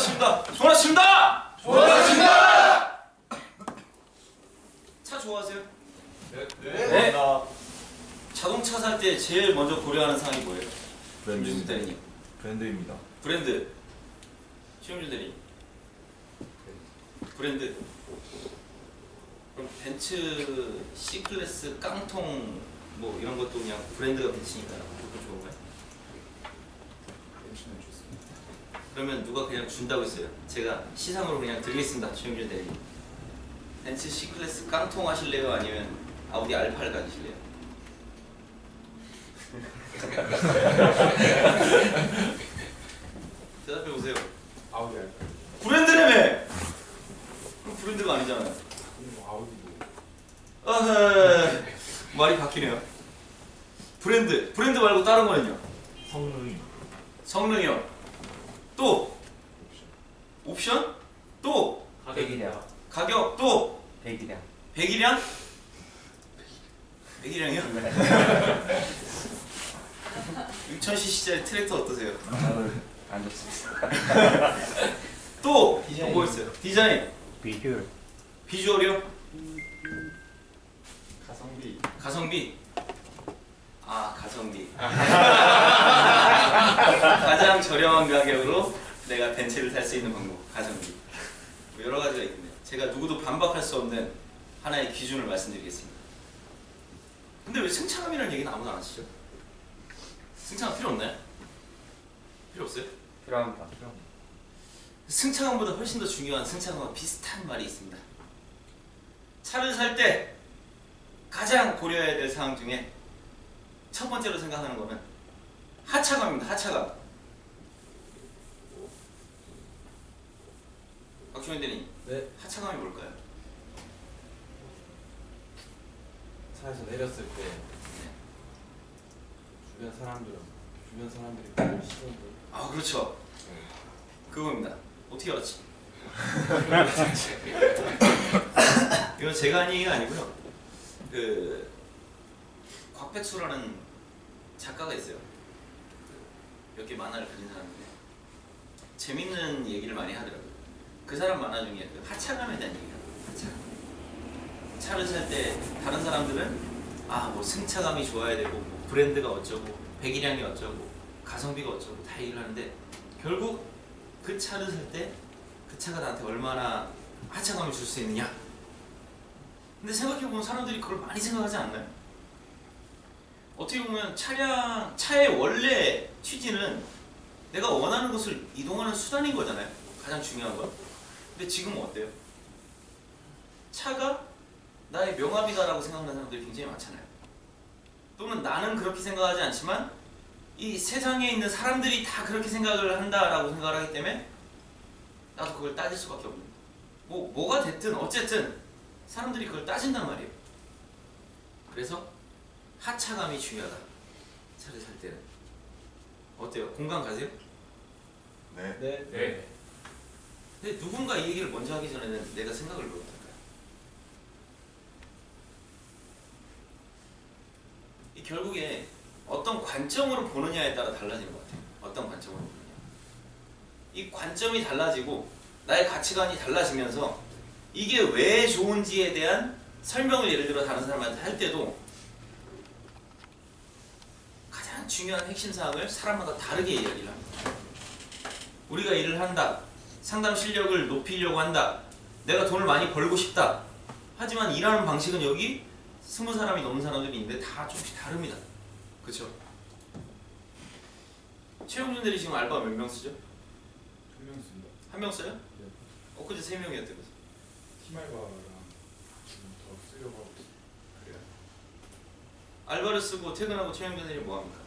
좋았습니다. 좋았습니다. 좋았습니다. 차 좋아하세요? 네. 네. 자동차 살 때 제일 먼저 고려하는 사항이 뭐예요? 김준수 대리님. 브랜드입니다. 브랜드. 최용준 대리님. 브랜드. 그럼 벤츠 C클래스 깡통 뭐 이런 것도 그냥 브랜드가 벤츠니까 그것도 좋은가요? 벤츠는 좋습니다. 그러면 누가 그냥 준다고 했어요? 제가 시상으로 그냥 드리겠습니다. 최용준 대리님. 벤츠 C클래스 깡통 하실래요? 아니면 아우디 R8 가지실래요? 대답해보세요. 아우디 알까요? 브랜드라며! 그럼 브랜드가 아니잖아요. 아우디도. 말이 바뀌네요. 브랜드 말고 다른 거는요? 성능이 성능이요. 또 옵션? 또 배기량. 가격? 또 배기량. 배기량? 배기량이요? 6000cc 시절에 트랙터 어떠세요? 안 좋습니다. 또 디자인. 뭐 있어요? 디자인, 비주얼. 비주얼이요? 가성비. 가성비. 아, 가성비. 가장 저렴한 가격으로 내가 벤츠를 탈 수 있는 방법, 가성비. 뭐 여러 가지가 있는데 제가 누구도 반박할 수 없는 하나의 기준을 말씀드리겠습니다. 근데 왜 승차감이라는 얘기는 아무도 안 하시죠? 승차감 필요 없나요? 필요 없어요? 필요합니다. 승차감보다 훨씬 더 중요한 승차감과 비슷한 말이 있습니다. 차를 살 때 가장 고려해야 될 사항 중에 첫 번째로 생각하는 거는 하차감입니다. 하차감. 박주현 대리님, 네. 하차감이 뭘까요? 차에서 내렸을 때 주변 사람들이 보는 시선들. 아, 그렇죠. 그겁니다. 어떻게 알았지? 이건 제가 한 얘기가 아니고요. 그 곽백수라는 작가가 있어요. 몇 개 만화를 그린 사람인데 재밌는 얘기를 많이 하더라고요. 그 사람 만화 중에 그 하차감에 대한 얘기가 하차감. 차를 살 때 다른 사람들은 뭐 승차감이 좋아야 되고 뭐 브랜드가 어쩌고 배기량이 어쩌고 가성비가 어쩌고 다 얘기를 하는데 결국 그 차를 살 때 그 차가 나한테 얼마나 하차감을 줄 수 있느냐. 근데 생각해보면 사람들이 그걸 많이 생각하지 않나요? 어떻게 보면 차의 원래 취지는 내가 원하는 곳을 이동하는 수단인 거잖아요. 가장 중요한 건. 근데 지금은 어때요? 차가 나의 명함이다라고 생각하는 사람들이 굉장히 많잖아요. 또는 나는 그렇게 생각하지 않지만 이 세상에 있는 사람들이 다 그렇게 생각을 한다라고 생각을 하기 때문에 나도 그걸 따질 수밖에 없는 거예요. 뭐가 됐든 어쨌든 사람들이 그걸 따진단 말이에요. 그래서 하차감이 중요하다. 차를 살 때는. 어때요? 공감 가세요? 네. 네. 근데 누군가 이 얘기를 먼저 하기 전에는 내가 생각을 왜 못할까요? 이 결국에 어떤 관점으로 보느냐에 따라 달라지는 것 같아요. 어떤 관점으로 보느냐. 이 관점이 달라지고 나의 가치관이 달라지면서 이게 왜 좋은지에 대한 설명을 예를 들어 다른 사람한테 할 때도 가장 중요한 핵심 사항을 사람마다 다르게 이야기를 합니다. 우리가 일을 한다. 상담 실력을 높이려고 한다. 내가 돈을 많이 벌고 싶다. 하지만 일하는 방식은 여기 20사람이 넘는 사람들이 있는데 다 조금씩 다릅니다. 그렇죠? 최용준들이 지금 알바 몇 명 쓰죠? 1명 씁니다. 한 명 써요? 네. 엊그제 3명이었대요. 팀알바랑 지금 더 쓰려고 하고 있어요. 그래요? 알바를 쓰고 퇴근하고 최용준들이 뭐 합니까?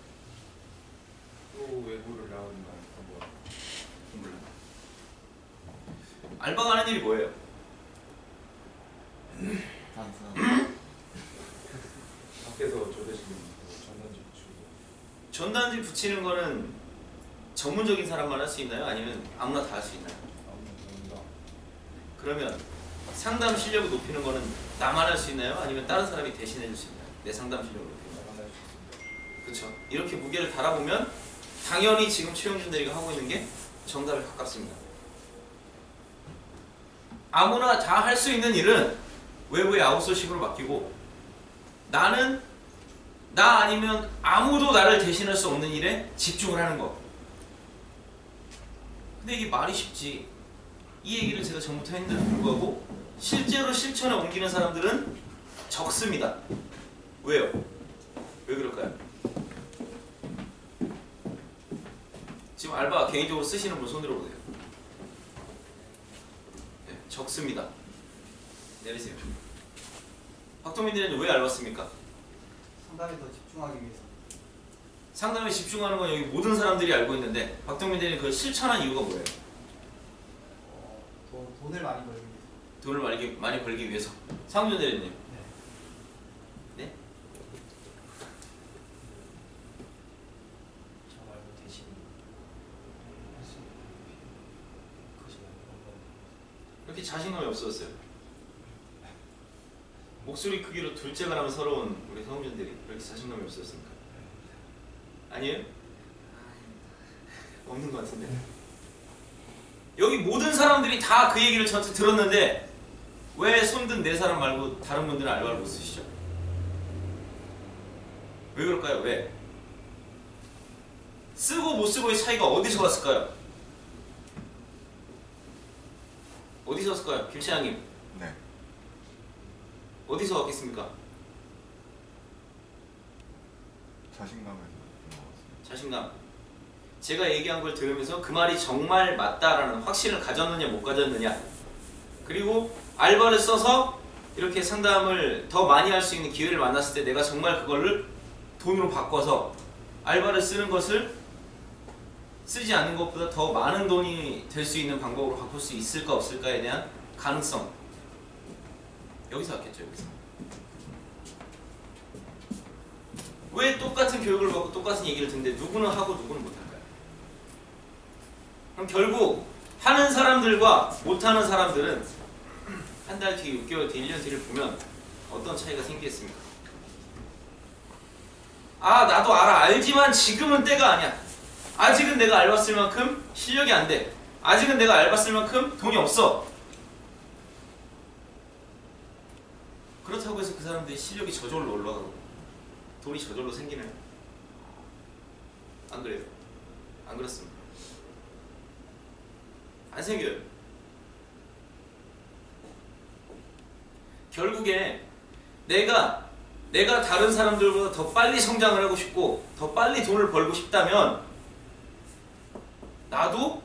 또 외부를 나오니까 한번 몰라. 알바가 하는 일이 뭐예요? 단순한. 밖에서 조대시는 전단지 붙이고. 전단지 붙이는 거는 전문적인 사람만 할 수 있나요? 아니면 아무나 다 할 수 있나요? 아무나 그러면 상담 실력을 높이는 거는 나만 할 수 있나요? 아니면 다른 사람이 대신해 줄 수 있나요? 내 상담 실력을 높이는 거. 나만 할 수 있습니다. 그렇죠. 이렇게 무게를 달아보면 당연히 지금 최용준 대리가 하고 있는 게 정답에 가깝습니다. 아무나 다 할 수 있는 일은 외부에 아웃소싱으로 맡기고 나는 나 아니면 아무도 나를 대신할 수 없는 일에 집중을 하는 거. 근데 이게 말이 쉽지. 이 얘기를 제가 전부터 했는데도 불구하고 실제로 실천에 옮기는 사람들은 적습니다. 왜요? 왜 그럴까요? 지금 알바 개인적으로 쓰시는 분 손 들어보세요. 네, 적습니다. 내리세요. 박동민 대리는 왜 알바 씁니까? 상담에 더 집중하기 위해서. 상담에 집중하는 건 여기 모든 사람들이 알고 있는데 박동민 대리는 그걸 실천한 이유가 뭐예요? 돈을 많이 벌기 위해서. 돈을 많이 벌기 위해서. 상준 대리님. 네. 네? 저 말고 대신 할수 있는 것이 이렇게 자신감이 없었어요. 목소리 크기로 둘째가 나면 서러운 우리 성준 대리. 이렇게 자신감이 없었습니까? 아니에요? 없는 것 같은데. 여기 모든 사람들이 다 그 얘기를 저한테 들었는데 왜 손든 네 사람 말고 다른 분들은 알바를 못 쓰시죠? 왜 그럴까요? 왜? 쓰고 못 쓰고의 차이가 어디서 왔을까요? 어디서 왔을까요? 김시장님 네. 어디서 왔겠습니까? 자신감에서 나왔어요. 자신감. 제가 얘기한 걸 들으면서 그 말이 정말 맞다라는 확신을 가졌느냐 못 가졌느냐, 그리고 알바를 써서 이렇게 상담을 더 많이 할 수 있는 기회를 만났을 때 내가 정말 그거를 돈으로 바꿔서 알바를 쓰는 것을 쓰지 않는 것보다 더 많은 돈이 될 수 있는 방법으로 바꿀 수 있을까 없을까에 대한 가능성, 여기서 왔겠죠. 여기서. 왜 똑같은 교육을 받고 똑같은 얘기를 듣는데 누구는 하고 누구는 못할까요? 그럼 결국 하는 사람들과 못하는 사람들은 한 달 뒤, 6개월 뒤, 1년 뒤를 보면 어떤 차이가 생기겠습니까? 아, 나도 알지만 지금은 때가 아니야. 아직은 내가 알바 쓸 만큼 실력이 안 돼. 아직은 내가 알바 쓸 만큼 돈이 없어. 그렇다고 해서 그 사람들이 실력이 저절로 올라가고 돈이 저절로 생기나요? 안 그래요? 안 그렇습니다. 안 생겨요. 결국에 내가 다른 사람들보다 더 빨리 성장을 하고 싶고 더 빨리 돈을 벌고 싶다면 나도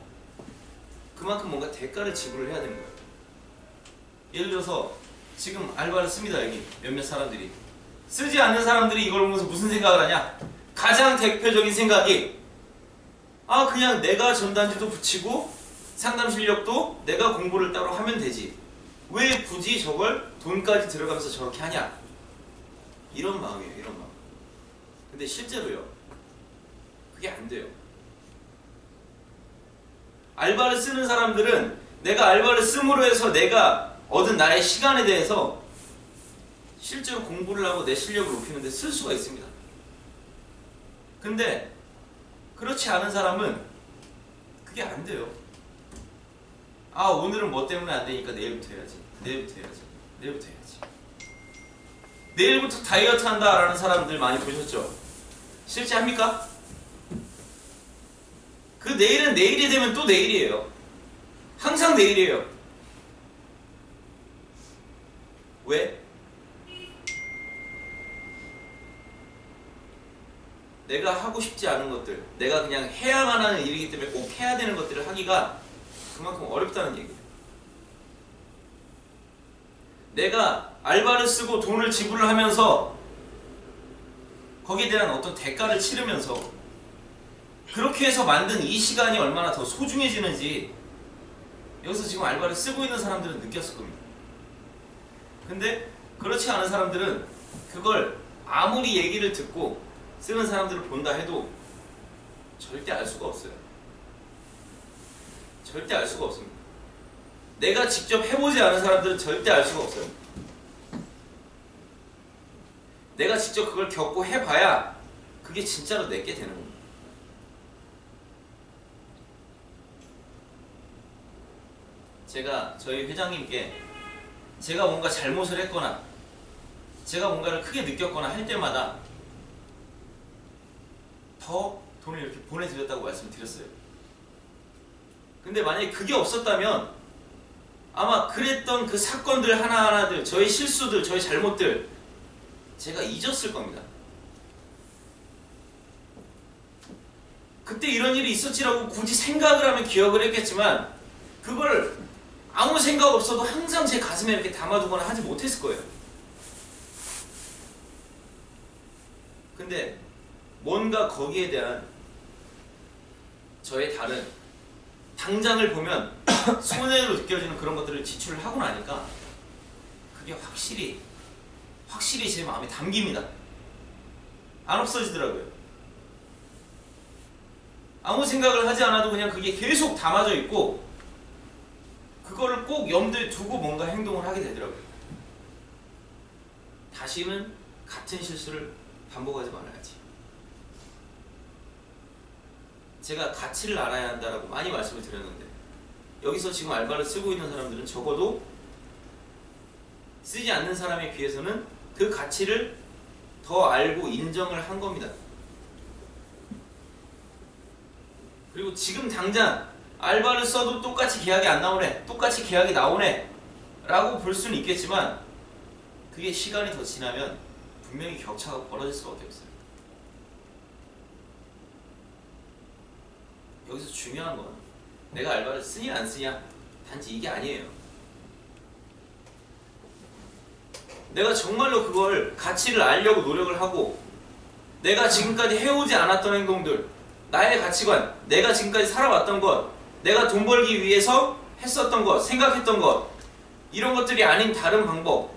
그만큼 뭔가 대가를 지불을 해야 되는 거예요. 예를 들어서 지금 알바를 씁니다. 여기 몇몇 사람들이. 쓰지 않는 사람들이 이걸 보면서 무슨 생각을 하냐? 가장 대표적인 생각이 그냥 내가 전단지도 붙이고 상담 실력도 내가 공부를 따로 하면 되지. 왜 굳이 저걸 돈까지 들어가면서 저렇게 하냐? 이런 마음이에요. 이런 마음. 근데 실제로요. 그게 안 돼요. 알바를 쓰는 사람들은 내가 알바를 씀으로 해서 내가 얻은 나의 시간에 대해서 실제로 공부를 하고 내 실력을 높이는 데 쓸 수가 있습니다. 근데 그렇지 않은 사람은 그게 안 돼요. 오늘은 뭐 때문에 안 되니까 내일부터 해야지. 내일부터 해야지. 내일부터 해야지. 내일부터 다이어트 한다라는 사람들 많이 보셨죠? 실제 합니까? 그 내일은 내일이 되면 또 내일이에요. 항상 내일이에요. 왜? 내가 하고 싶지 않은 것들, 내가 그냥 해야만 하는 일이기 때문에 꼭 해야 되는 것들을 하기가 그만큼 어렵다는 얘기예요. 내가 알바를 쓰고 돈을 지불을 하면서 거기에 대한 어떤 대가를 치르면서 그렇게 해서 만든 이 시간이 얼마나 더 소중해지는지 여기서 지금 알바를 쓰고 있는 사람들은 느꼈을 겁니다. 근데 그렇지 않은 사람들은 그걸 아무리 얘기를 듣고 쓰는 사람들을 본다 해도 절대 알 수가 없어요. 절대 알 수가 없습니다. 내가 직접 해보지 않은 사람들은 절대 알 수가 없어요. 내가 직접 그걸 겪고 해봐야 그게 진짜로 내게 되는 겁니다. 제가 저희 회장님께 제가 뭔가 잘못을 했거나 제가 뭔가를 크게 느꼈거나 할 때마다 더 돈을 이렇게 보내드렸다고 말씀을 드렸어요. 근데 만약에 그게 없었다면 아마 그랬던 그 사건들 하나하나들, 저의 실수들, 저의 잘못들 제가 잊었을 겁니다. 그때 이런 일이 있었지라고 굳이 생각을 하면 기억을 했겠지만 그걸 아무 생각 없어도 항상 제 가슴에 이렇게 담아두거나 하지 못했을 거예요. 근데 뭔가 거기에 대한 저의 다른 당장을 보면 손해로 느껴지는 그런 것들을 지출을 하고 나니까 그게 확실히 제 마음에 담깁니다. 안 없어지더라고요. 아무 생각을 하지 않아도 그냥 그게 계속 담아져 있고 그거를 꼭 염두에 두고 뭔가 행동을 하게 되더라고요. 다시는 같은 실수를 반복하지 말아야지. 제가 가치를 알아야 한다라고 많이 말씀을 드렸는데 여기서 지금 알바를 쓰고 있는 사람들은 적어도 쓰지 않는 사람에 비해서는 그 가치를 더 알고 인정을 한 겁니다. 그리고 지금 당장 알바를 써도 똑같이 계약이 안 나오네, 똑같이 계약이 나오네 라고 볼 수는 있겠지만 그게 시간이 더 지나면 분명히 격차가 벌어질 수밖에 없어요. 여기서 중요한 건 내가 알바를 쓰냐 안 쓰냐 단지 이게 아니에요. 내가 정말로 그걸 가치를 알려고 노력을 하고 내가 지금까지 해오지 않았던 행동들, 나의 가치관, 내가 지금까지 살아왔던 것, 내가 돈 벌기 위해서 했었던 것, 생각했던 것, 이런 것들이 아닌 다른 방법,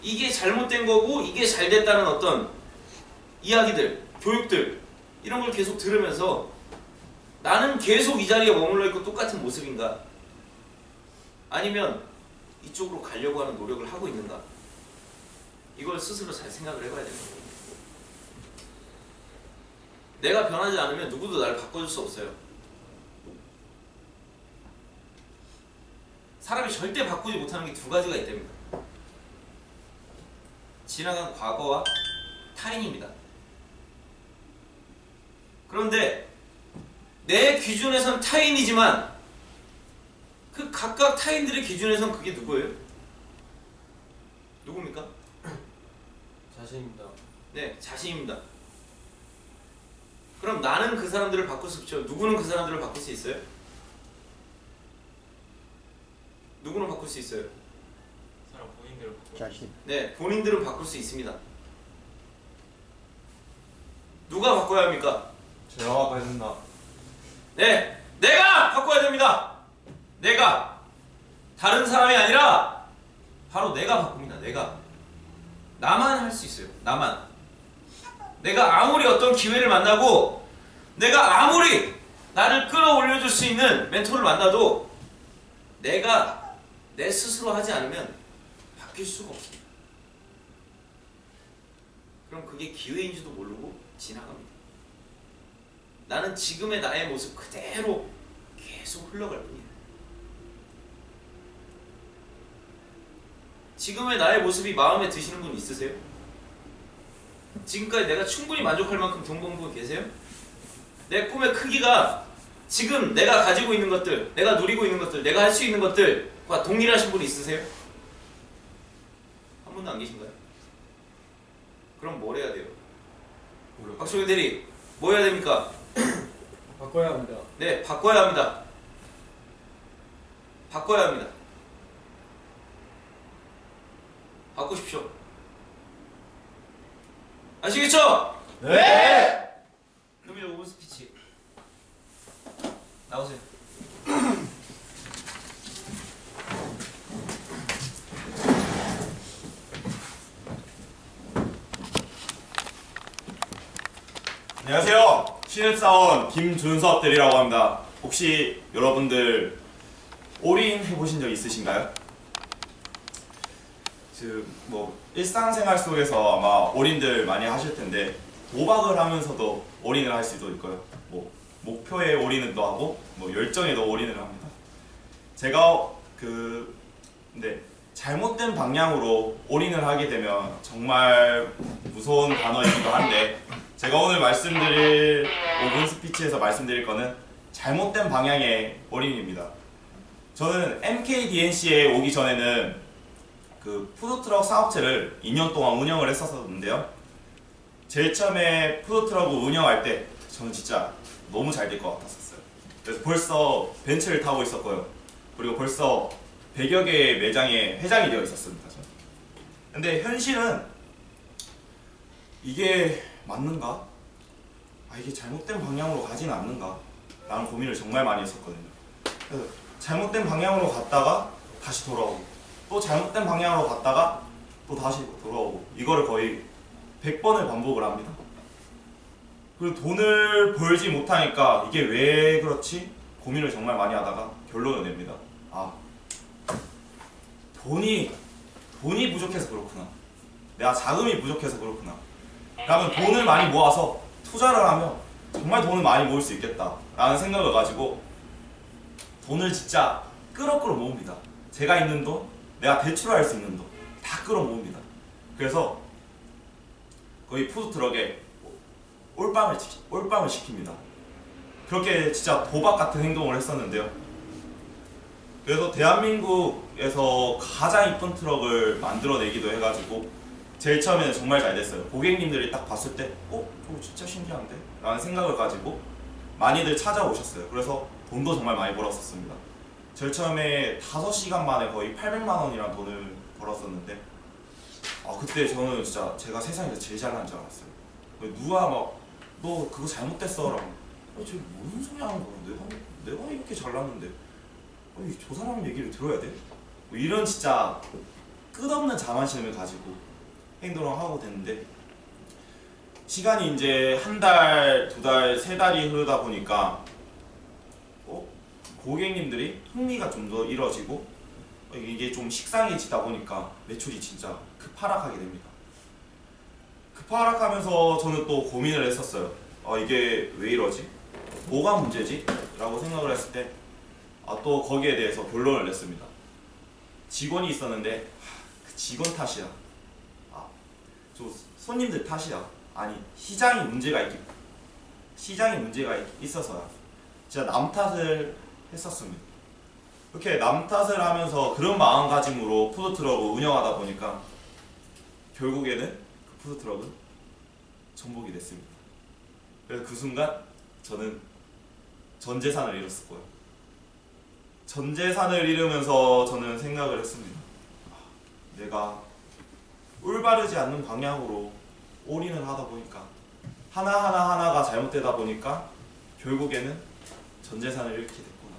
이게 잘못된 거고 이게 잘 됐다는 어떤 이야기들, 교육들, 이런 걸 계속 들으면서 나는 계속 이 자리에 머물러 있고 똑같은 모습인가? 아니면 이쪽으로 가려고 하는 노력을 하고 있는가? 이걸 스스로 잘 생각을 해봐야 됩니다. 내가 변하지 않으면 누구도 나를 바꿔줄 수 없어요. 사람이 절대 바꾸지 못하는 게 두 가지가 있답니다. 지나간 과거와 타인입니다. 그런데 내 기준에선 타인이지만 그 각각 타인들의 기준에선 그게 누구예요? 누굽니까? 자신입니다. 네, 자신입니다. 그럼 나는 그 사람들을 바꿀 수 없죠. 누구는 그 사람들을 바꿀 수 있어요? 누구는 바꿀 수 있어요? 사람 본인대로 바꿔. 자신. 네, 본인들은 바꿀 수 있습니다. 누가 바꿔야 합니까? 제가 바꿔야 된다. 네, 내가 바꿔야 됩니다. 내가 다른 사람이 아니라 바로 내가 바꿉니다. 내가 나만 할 수 있어요. 나만. 내가 아무리 어떤 기회를 만나고 내가 아무리 나를 끌어올려줄 수 있는 멘토를 만나도 내가 내 스스로 하지 않으면 바뀔 수가 없습니다. 그럼 그게 기회인지도 모르고 지나갑니다. 나는 지금의 나의 모습 그대로 계속 흘러갈 뿐이에요. 지금의 나의 모습이 마음에 드시는 분 있으세요? 지금까지 내가 충분히 만족할 만큼 돈 버는 분 계세요? 내 꿈의 크기가 지금 내가 가지고 있는 것들, 내가 누리고 있는 것들, 내가 할 수 있는 것들과 동일하신 분 있으세요? 한 분도 안 계신가요? 그럼 뭘 해야 돼요? 박소영 대리, 뭐 해야 됩니까? 바꿔야 합니다. 네, 바꿔야 합니다. 바꿔야 합니다. 바꾸십시오. 아시겠죠? 네! 그럼 이제 5분 스피치 나오세요. 안녕하세요. 신입사원 김준섭 대리라고 합니다. 혹시 여러분들 올인 해보신 적 있으신가요? 뭐 일상생활 속에서 아마 올인들 많이 하실 텐데 도박을 하면서도 올인을 할 수도 있고요. 뭐 목표에 올인도 하고 뭐 열정에도 올인을 합니다. 제가 잘못된 방향으로 올인을 하게 되면 정말 무서운 단어이기도 한데 제가 오늘 말씀드릴 5분 스피치에서 말씀드릴 거는 잘못된 방향의 올인입니다. 저는 MKDNC에 오기 전에는 그 푸드트럭 사업체를 2년 동안 운영을 했었는데요. 제일 처음에 푸드트럭을 운영할 때 저는 진짜 너무 잘 될 것 같았었어요. 그래서 벌써 벤츠를 타고 있었고요. 그리고 벌써 100여 개의 매장에 회장이 되어 있었습니다. 저는. 근데 현실은 이게 맞는가? 이게 잘못된 방향으로 가지는 않는가? 라는 고민을 정말 많이 했었거든요. 그래서 잘못된 방향으로 갔다가 다시 돌아오고 또 잘못된 방향으로 갔다가 또 다시 돌아오고 이거를 거의 100번을 반복을 합니다. 그리고 돈을 벌지 못하니까 이게 왜 그렇지? 고민을 정말 많이 하다가 결론을 냅니다. 돈이 부족해서 그렇구나. 내가 자금이 부족해서 그렇구나. 그러면 돈을 많이 모아서 투자를 하면 정말 돈을 많이 모을 수 있겠다 라는 생각을 가지고 돈을 진짜 끌어 모읍니다. 제가 있는 돈, 내가 대출할 수 있는 돈 다 끌어 모읍니다. 그래서 거의 푸드트럭에 올빵을 시킵니다. 그렇게 진짜 도박 같은 행동을 했었는데요. 그래서 대한민국에서 가장 이쁜 트럭을 만들어내기도 해가지고 제일 처음에는 정말 잘 됐어요. 고객님들이 딱 봤을 때 저거 진짜 신기한데? 라는 생각을 가지고 많이들 찾아오셨어요. 그래서 돈도 정말 많이 벌었었습니다. 제일 처음에 5시간 만에 거의 800만 원이란 돈을 벌었었는데 그때 저는 진짜 제가 세상에서 제일 잘난 줄 알았어요. 누가 막 너 그거 잘못됐어 라고 쟤 무슨 소리 하는 거야? 내가 이렇게 잘났는데 저 사람 얘기를 들어야 돼? 이런 진짜 끝없는 자만심을 가지고 행동을 하고 됐는데 시간이 이제 한 달, 두 달, 세 달이 흐르다 보니까 고객님들이 흥미가 좀 더 이뤄지고 이게 좀 식상해지다 보니까 매출이 진짜 급하락하게 됩니다. 급하락하면서 저는 또 고민을 했었어요. 이게 왜 이러지? 뭐가 문제지? 라고 생각을 했을 때 또 거기에 대해서 결론을 냈습니다. 직원이 있었는데 그 직원 탓이야. 저 손님들 탓이야. 아니 시장이 문제가 있어서야. 진짜 남 탓을 했었습니다. 이렇게 남 탓을 하면서 그런 마음가짐으로 푸드트럭을 운영하다 보니까 결국에는 그 푸드트럭은 전복이 됐습니다. 그래서 그 순간 저는 전 재산을 잃었을 거예요. 전 재산을 잃으면서 저는 생각을 했습니다. 내가 올바르지 않는 방향으로 올인을 하다 보니까 하나가 잘못되다 보니까 결국에는 전 재산을 잃게 됐구나.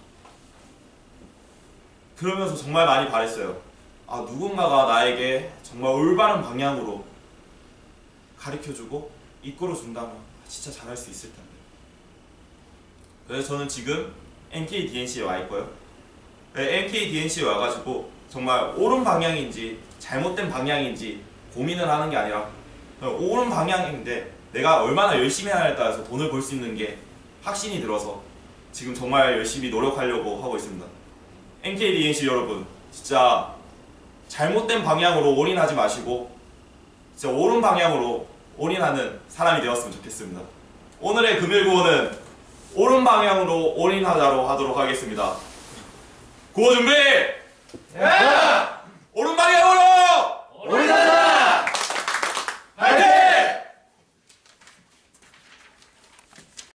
그러면서 정말 많이 바랬어요. 누군가가 나에게 정말 올바른 방향으로 가르쳐주고 이끌어준다면 진짜 잘할 수 있을 텐데. 그래서 저는 지금 MKDNC에 와 있고요. MKDNC에 와가지고 정말 옳은 방향인지 잘못된 방향인지 고민을 하는 게 아니라 옳은 방향인데 내가 얼마나 열심히 하냐에 따라서 돈을 벌 수 있는 게 확신이 들어서 지금 정말 열심히 노력하려고 하고 있습니다. MKDNC 여러분, 진짜 잘못된 방향으로 올인하지 마시고 진짜 옳은 방향으로 올인하는 사람이 되었으면 좋겠습니다. 오늘의 금일 구호는 옳은 방향으로 올인하자로 하도록 하겠습니다. 구호 준비! 예!